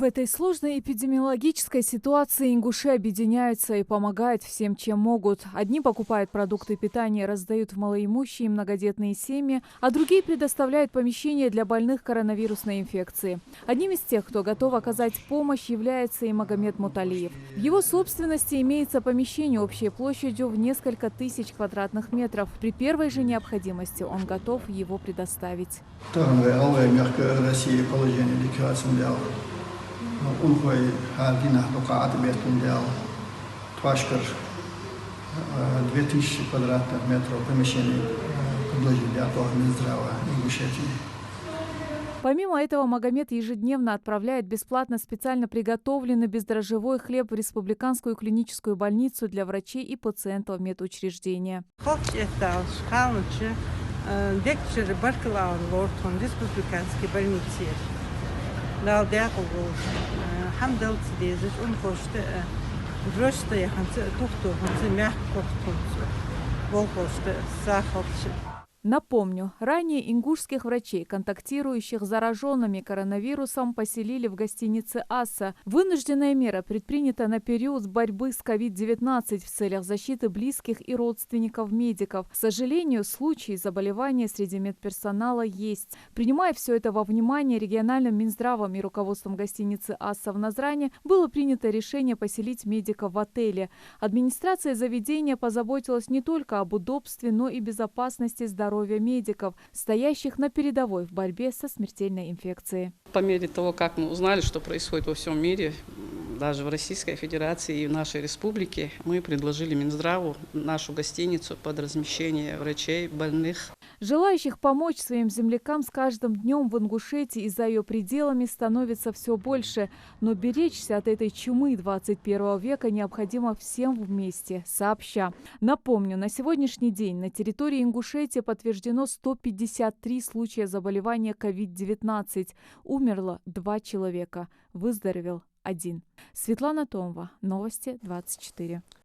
этой сложной эпидемиологической ситуации ингуши объединяются и помогают всем, чем могут. Одни покупают продукты питания, раздают в малоимущие и многодетные семьи, а другие предоставляют помещения для больных коронавирусной инфекцией. Одним из тех, кто готов оказать помощь, является и Магомед Муталиев. В его собственности имеется помещение общей площадью в несколько тысяч квадратных метров. При первой же необходимости он готов его предоставить. Унхой Гина Лукаат Бертундел, Твашкар, 2000 квадратных метров помещений предложили для Минздрава Ингушетии. Помимо этого, Магомед ежедневно отправляет бесплатно специально приготовленный бездрожжевой хлеб в республиканскую клиническую больницу для врачей и пациентов медучреждения. Напомню, ранее ингушских врачей, контактирующих с зараженными коронавирусом, поселили в гостинице «Асса». Вынужденная мера предпринята на период борьбы с COVID-19 в целях защиты близких и родственников медиков. К сожалению, случаи заболевания среди медперсонала есть. Принимая все это во внимание, региональным Минздравом и руководством гостиницы «Асса» в Назране было принято решение поселить медиков в отеле. Администрация заведения позаботилась не только об удобстве, но и безопасности здоровья медиков, стоящих на передовой в борьбе со смертельной инфекцией. По мере того, как мы узнали, что происходит во всем мире, даже в Российской Федерации и в нашей республике, мы предложили Минздраву нашу гостиницу под размещение врачей, больных. Желающих помочь своим землякам с каждым днем в Ингушетии и за ее пределами становится все больше. Но беречься от этой чумы 21 века необходимо всем вместе, сообща. Напомню, на сегодняшний день на территории Ингушетии подтверждено 153 случая заболевания COVID-19. Умерло 2 человека, выздоровел 1. Светлана Томова, Новости 24.